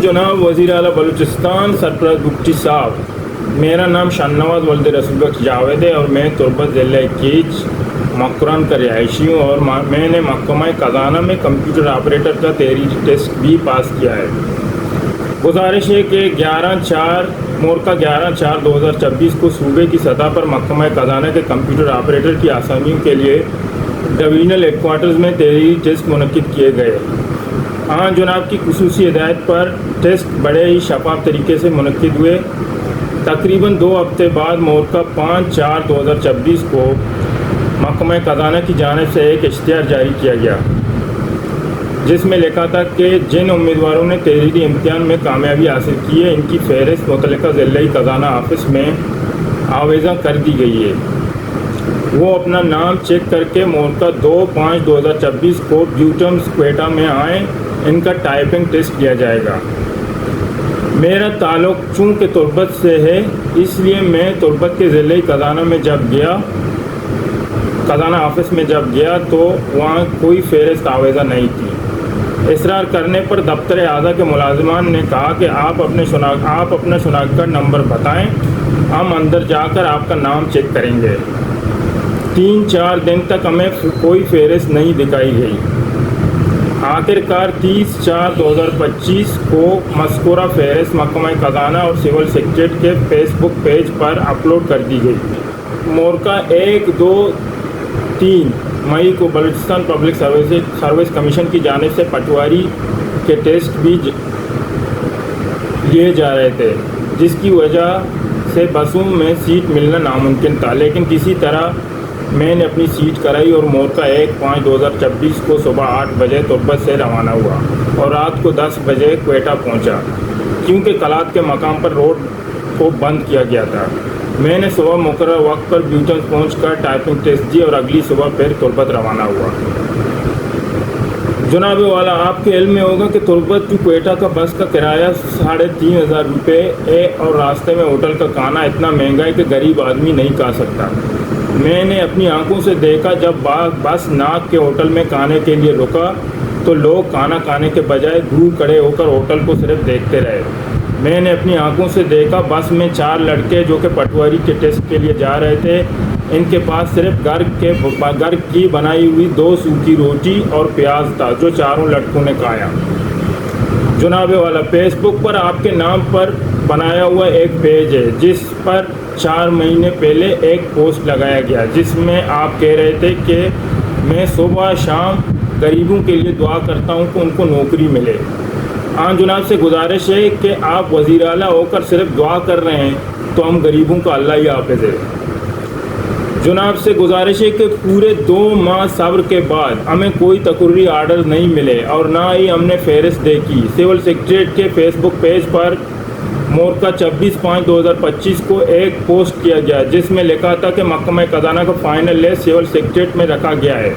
जनाब वज़ीर आला बलूचिस्तान सरफराज बुगटी साहब, मेरा नाम शाहनवाज वल्द रसूल बख्श जावेद है और मैं तुर्बत ज़िला कीच मकरान का रिहायशी हूँ और मैंने महकमा खजाना में कंप्यूटर ऑपरेटर का तहरीरी टेस्ट भी पास किया है। गुजारिश है कि 11/4/2024 को सूबे की सतह पर महकमा खजाना के कंप्यूटर ऑपरेटर की आसामियों के लिए डिवीजनल हेडक्वार्टर्स में तहरीरी टेस्ट मुनक्किद किए गए। हाँ जनाब की खुसूसी हिदायत पर टेस्ट बड़े ही शफाफ तरीके से मुनक्किद हुए। तकरीबन 2 हफ्ते बाद मोरका 5/4/2024 को महकमा खजाना की जानिब से एक इश्तिहार जारी किया गया, जिसमें लिखा था कि जिन उम्मीदवारों ने तहरीरी इम्तिहान में कामयाबी हासिल की है, इनकी फहरिस्त मुतल्लिका ज़िला खजाना ऑफिस में आवेज़ा कर दी गई है। वो अपना नाम चेक करके मोरका 2/5/2024 को ब्यूटम्स क्वेटा में आएँ, इनका टाइपिंग टेस्ट किया जाएगा। मेरा ताल्लुक़ चूँकि तुर्बत से है, इसलिए मैं तुर्बत के ज़िले खजाना में खजाना ऑफिस में जब गया तो वहाँ कोई फहरिस्त आवेज़ा नहीं थी। इसरार करने पर दफ्तर आज़ा के मुलाजिमान ने कहा कि आप अपना शनाख्त नंबर बताएं, हम अंदर जाकर आपका नाम चेक करेंगे। 3-4 दिन तक हमें कोई फहरिस्त नहीं दिखाई गई। आखिरकार 30/4/2025 को मज़कूरा फहरिस्त महकमा खजाना और सिविल सेक्रेटरीट के फेसबुक पेज पर अपलोड कर दी गई। मोरका 1, 2, 3 मई को बलूचिस्तान पब्लिक सर्विस कमीशन की जानिब से पटवारी के टेस्ट भी लिए जा रहे थे, जिसकी वजह से बसों में सीट मिलना नामुमकिन था। लेकिन किसी तरह मैंने अपनी सीट कराई और मोरका 1/5/2024 को सुबह 8 बजे तुर्बत से रवाना हुआ और रात को 10 बजे क्वेटा पहुंचा, क्योंकि कलात के मकाम पर रोड को बंद किया गया था। मैंने सुबह मुकर्रर वक्त पर ब्यूटन पहुंचकर टाइपिंग टेस्ट दी और अगली सुबह फिर तुर्बत रवाना हुआ। जनाब वाला, आपके इल्म में होगा कि तुर्बत टू क्वेटा का बस का किराया 3,500 रुपये है और रास्ते में होटल का खाना इतना महंगा है कि गरीब आदमी नहीं खा सकता। मैंने अपनी आंखों से देखा, जब बस नाक के होटल में खाने के लिए रुका तो लोग खाना खाने के बजाय दूर खड़े होकर होटल को सिर्फ देखते रहे। मैंने अपनी आंखों से देखा, बस में 4 लड़के जो कि पटवारी के टेस्ट के लिए जा रहे थे, इनके पास सिर्फ घर की बनाई हुई 2 सूखी रोटी और प्याज था, जो चारों लड़कों ने खाया। जनाब वाला, फेसबुक पर आपके नाम पर बनाया हुआ एक पेज है, जिस पर 4 महीने पहले एक पोस्ट लगाया गया, जिसमें आप कह रहे थे कि मैं सुबह शाम गरीबों के लिए दुआ करता हूं कि उनको नौकरी मिले। हाँ जनाब से गुजारिश है कि आप वज़ीर आला होकर सिर्फ दुआ कर रहे हैं, तो हम गरीबों का अल्लाह ही हाफ़िज़ है। जनाब से गुजारिश है कि पूरे 2 माह सब्र के बाद हमें कोई तकर्री आर्डर नहीं मिले और ना ही हमने फहरिस्त देखी। सिविल सेक्रेटरीट के फेसबुक पेज पर मोरका 26/5/2025 को एक पोस्ट किया गया, जिसमें लिखा था कि महकमा खजाना का फाइनल लिस्ट सिविल सेक्रेटरीट में रखा गया है।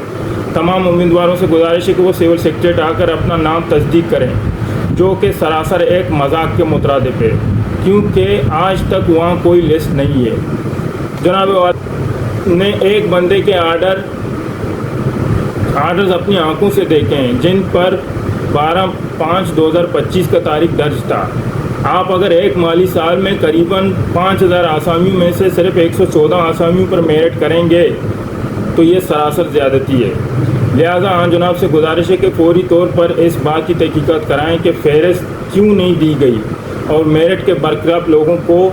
तमाम उम्मीदवारों से गुजारिश है कि वो सिविल सेक्रेटरीट आकर अपना नाम तस्दीक करें, जो कि सरासर एक मजाक के मुतरादिफ है, क्योंकि आज तक वहाँ कोई लिस्ट नहीं है। जनाब ने एक बंदे के आर्डर्स अपनी आंखों से देखे हैं, जिन पर 12/5/2025 का तारीख दर्ज था। आप अगर एक माली साल में करीबन 5,000 आसामियों में से सिर्फ 114 आसामियों पर मेरिट करेंगे तो ये सरासर ज़्यादती है। लिहाजा हाँ जनाब से गुजारिश है कि फौरी तौर पर इस बात की तहकीकात कराएं कि फहरिस्त क्यों नहीं दी गई और मेरिट के बरकरार लोगों को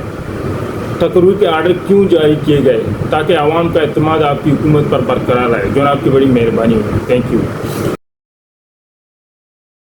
तकर्री के आर्डर क्यों जारी किए गए, ताकि आवाम का एतमाद आपकी हुकूमत पर बरकरार रहे। जनाब की बड़ी मेहरबानी होगी। Thank you.